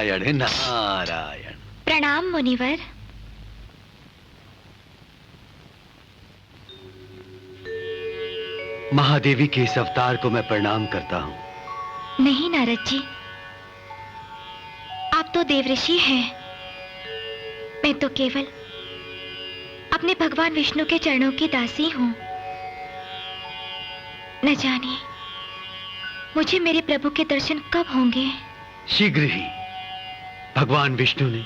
नारायण नारायण। प्रणाम मुनिवर। महादेवी के इस अवतार को मैं प्रणाम करता हूँ। नहीं नारद जी, आप तो देवऋषि हैं। मैं तो केवल अपने भगवान विष्णु के चरणों की दासी हूँ। न जाने मुझे मेरे प्रभु के दर्शन कब होंगे। शीघ्र ही। भगवान विष्णु ने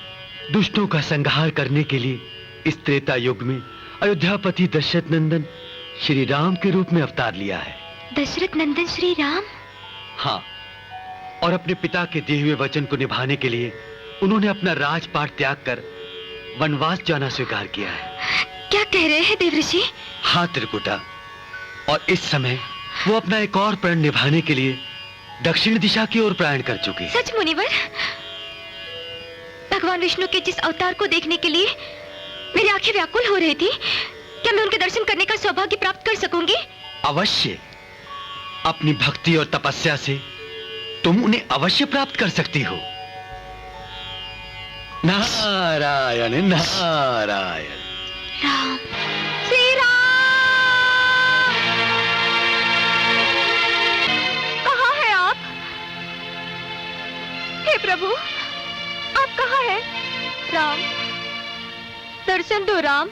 दुष्टों का संहार करने के लिए इस त्रेता युग में अयोध्यापति दशरथ नंदन श्री राम के रूप में अवतार लिया है। दशरथ नंदन श्री राम? हाँ, और अपने पिता के दिए हुए वचन को निभाने के लिए उन्होंने अपना राजपाट त्याग कर वनवास जाना स्वीकार किया है। क्या कह रहे हैं देवऋषि? हाँ त्रिकुटा, और इस समय वो अपना एक और प्रण निभाने के लिए दक्षिण दिशा की ओर प्रयाण कर चुके हैं। सच मुनिवर? भगवान विष्णु के जिस अवतार को देखने के लिए मेरी आंखें व्याकुल हो रही थी, क्या मैं उनके दर्शन करने का सौभाग्य प्राप्त कर सकूंगी? अवश्य। अपनी भक्ति और तपस्या से तुम उन्हें अवश्य प्राप्त कर सकती हो। नारायण नारायण। राम, श्री राम। कहाँ हैं आप? हे प्रभु, आप कहाँ हैं? राम, दर्शन दो राम।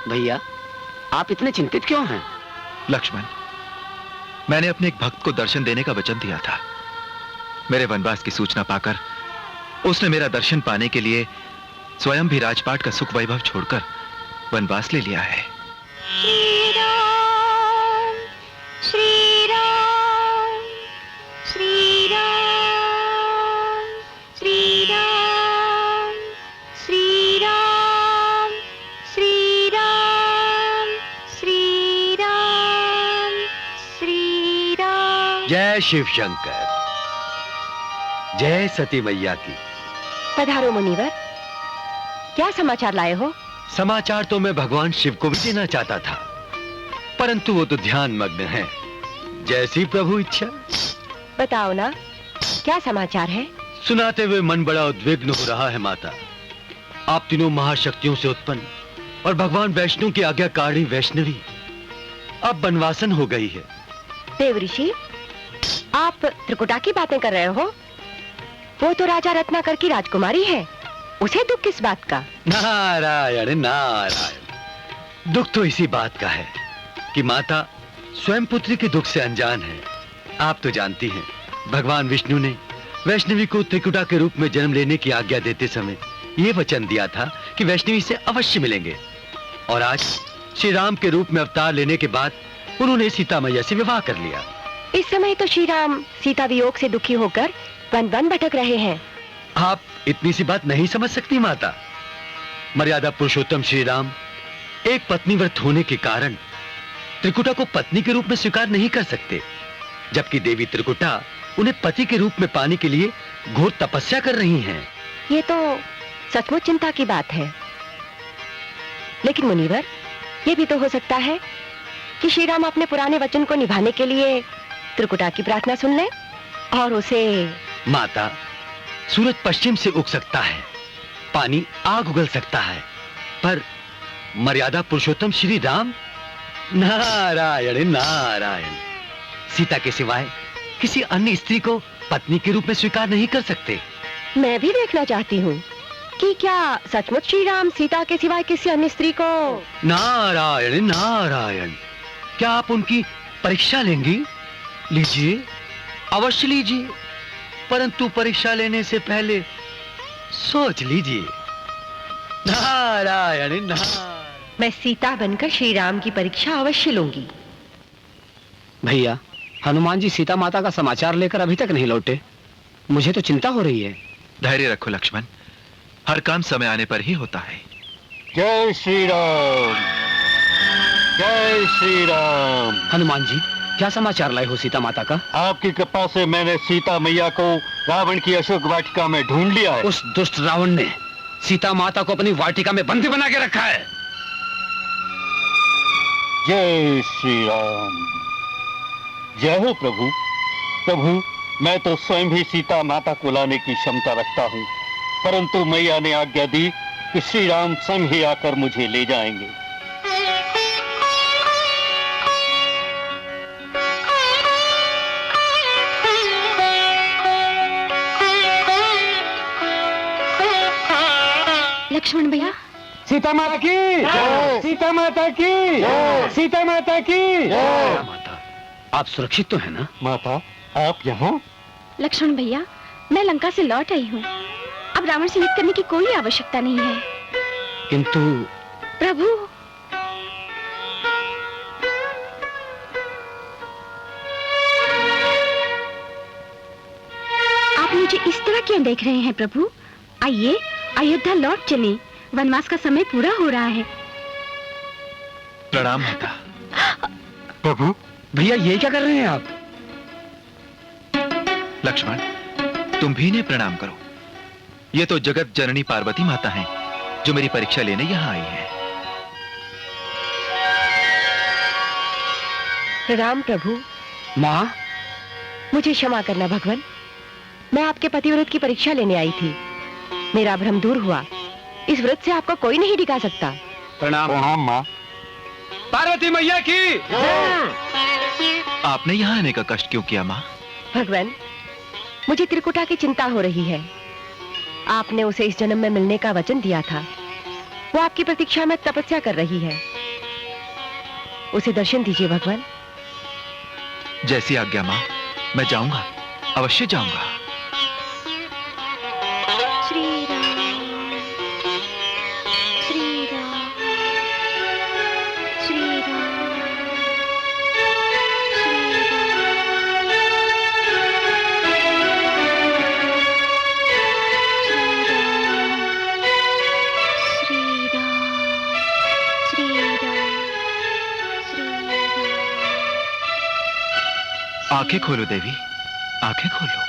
भैया, आप इतने चिंतित क्यों हैं? लक्ष्मण, मैंने अपने एक भक्त को दर्शन देने का वचन दिया था। मेरे वनवास की सूचना पाकर उसने मेरा दर्शन पाने के लिए स्वयं भी राजपाट का सुख वैभव छोड़कर वनवास ले लिया है। श्री राम, श्री राम, श्री राम, श्री राम, श्री राम, श्री राम, श्री राम, श्री राम। जय शिव शंकर, जय सती मैया की। पधारो मुनिवर, क्या समाचार लाए हो? समाचार तो मैं भगवान शिव को भी देना चाहता था, परंतु वो तो ध्यान मग्न है। जैसी प्रभु इच्छा। बताओ ना, क्या समाचार है? सुनाते हुए मन बड़ा उद्विग्न हो रहा है माता। आप तीनों महाशक्तियों से उत्पन्न और भगवान वैष्णु की आज्ञाकारी वैष्णवी अब वनवासन हो गई है। देवऋषि, आप त्रिकुटा की बातें कर रहे हो? वो तो राजा रत्नाकर की राजकुमारी है, उसे दुख किस बात का? नारायण नारायण। दुख तो इसी बात का है कि माता स्वयं पुत्री के दुख से अनजान है। आप तो जानती हैं, भगवान विष्णु ने वैष्णवी को त्रिकुटा के रूप में जन्म लेने की आज्ञा देते समय ये वचन दिया था कि वैष्णवी से अवश्य मिलेंगे, और आज श्री राम के रूप में अवतार लेने के बाद उन्होंने सीता मैया से विवाह कर लिया। इस समय तो श्री राम सीता वियोग से दुखी होकर वन वन भटक रहे हैं। आप इतनी सी बात नहीं समझ सकती माता। मर्यादा पुरुषोत्तम श्री राम एक पत्नीव्रत होने के कारण त्रिकुटा को पत्नी के रूप में स्वीकार नहीं कर सकते, जबकि देवी त्रिकुटा उन्हें पति के रूप में पाने के लिए घोर तपस्या कर रही हैं। ये तो सचमुच चिंता की बात है। लेकिन मुनिवर, ये भी तो हो सकता है कि श्री राम अपने पुराने वचन को निभाने के लिए त्रिकुटा की प्रार्थना सुन ले और उसे। माता, सूरज पश्चिम से उग सकता है, पानी आग उगल सकता है, पर मर्यादा पुरुषोत्तम श्री राम नारायण नारायण सीता के सिवाय किसी अन्य स्त्री को पत्नी के रूप में स्वीकार नहीं कर सकते। मैं भी देखना चाहती हूँ कि क्या सचमुच श्री राम सीता के सिवाय किसी अन्य स्त्री को। नारायण नारायण। क्या आप उनकी परीक्षा लेंगी? लीजिए, अवश्य लीजिए, परंतु परीक्षा लेने से पहले सोच लीजिए। नारायण नारायण। मैं सीता बनकर श्री राम की परीक्षा अवश्य लूंगी। भैया, हनुमान जी सीता माता का समाचार लेकर अभी तक नहीं लौटे। मुझे तो चिंता हो रही है। धैर्य रखो लक्ष्मण, हर काम समय आने पर ही होता है। जय श्री राम, जय श्री राम। हनुमान जी, क्या समाचार लाए हो सीता माता का? आपकी कृपा से मैंने सीता मैया को रावण की अशोक वाटिका में ढूंढ लिया है। उस दुष्ट रावण ने सीता माता को अपनी वाटिका में बंदी बना के रखा है। जय श्री राम। जय हो प्रभु। प्रभु, मैं तो स्वयं भी सीता माता को लाने की क्षमता रखता हूँ, परंतु मैया ने आज्ञा दी कि श्री राम स्वयं ही आकर मुझे ले जाएंगे। लक्ष्मण भैया, सीता माता की, सीता माता की, सीता माता की। माता, आप सुरक्षित तो है ना? माता, आप यहाँ? लक्ष्मण भैया, मैं लंका से लौट आई हूँ। अब रावण से युद्ध करने की कोई आवश्यकता नहीं है। किंतु प्रभु, आप मुझे इस तरह क्यों देख रहे हैं प्रभु? आइए, अयोध्या लौट चलें। वनवास का समय पूरा हो रहा है। प्रणाम माता। प्रभु, भैया ये क्या कर रहे हैं आप? लक्ष्मण, तुम भी इन्हें प्रणाम करो। ये तो जगत जननी पार्वती माता हैं, जो मेरी परीक्षा लेने यहाँ आई हैं। प्रणाम प्रभु। माँ, मुझे क्षमा करना भगवान। मैं आपके पतिव्रत की परीक्षा लेने आई थी। मेरा भ्रम दूर हुआ। इस व्रत से आपको कोई नहीं डिगा सकता। प्रणाम। प्रणाम माँ। पार्वती मैया की। आपने यहाँ आने का कष्ट क्यों किया माँ? भगवान, मुझे त्रिकुटा की चिंता हो रही है। आपने उसे इस जन्म में मिलने का वचन दिया था। वो आपकी प्रतीक्षा में तपस्या कर रही है। उसे दर्शन दीजिए भगवान। जैसी आज्ञा माँ, मैं जाऊंगा, अवश्य जाऊंगा। श्री राम, श्री राम, श्री राम, श्री राम, श्री राम, श्री राम, श्री राम। आंखें खोलो देवी, आंखें खोलो।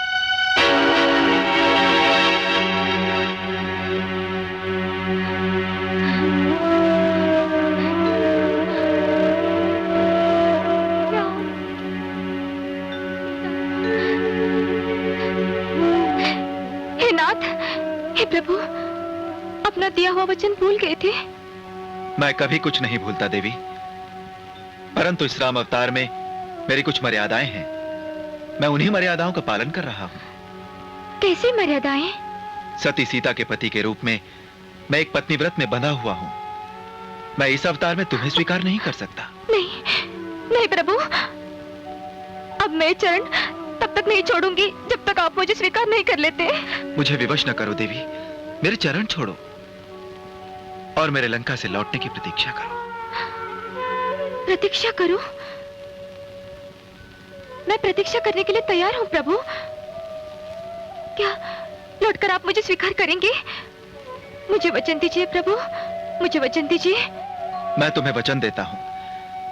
हे नाथ, हे प्रभु, अपना दिया हुआ वचन भूल गए थे। मैं कभी कुछ नहीं भूलता देवी, परंतु इस राम अवतार में मेरी कुछ मर्यादाएं हैं। मैं उन्हीं मर्यादाओं का पालन कर रहा हूं। कैसी मर्यादाएं? सती सीता के पति के रूप में मैं एक पत्नी व्रत में बंधा हुआ हूं। मैं इस अवतार में तुम्हें स्वीकार नहीं कर सकता। नहीं, नहीं प्रभु, अब मैं चरण तब तक नहीं छोड़ूंगी जब तक आप मुझे स्वीकार नहीं कर लेते। मुझे विवश न करो देवी, मेरे चरण छोड़ो और मेरे लंका से लौटने की प्रतीक्षा करो। प्रतीक्षा करो? मैं प्रतीक्षा करने के लिए तैयार हूं प्रभु। क्या लौटकर आप मुझे स्वीकार करेंगे? मुझे वचन दीजिए प्रभु, मुझे वचन दीजिए। मैं तुम्हें वचन देता हूं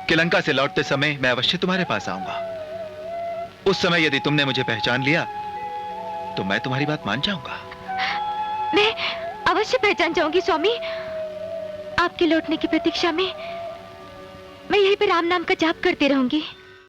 कि लंका से लौटते समय मैं अवश्य तुम्हारे पास आऊंगा। उस समय यदि तुमने मुझे पहचान लिया तो मैं तुम्हारी बात मान जाऊंगा। मैं अवश्य पहचान जाऊंगी स्वामी। आपके लौटने की प्रतीक्षा में मैं यहीं पे राम नाम का जाप करती रहूंगी।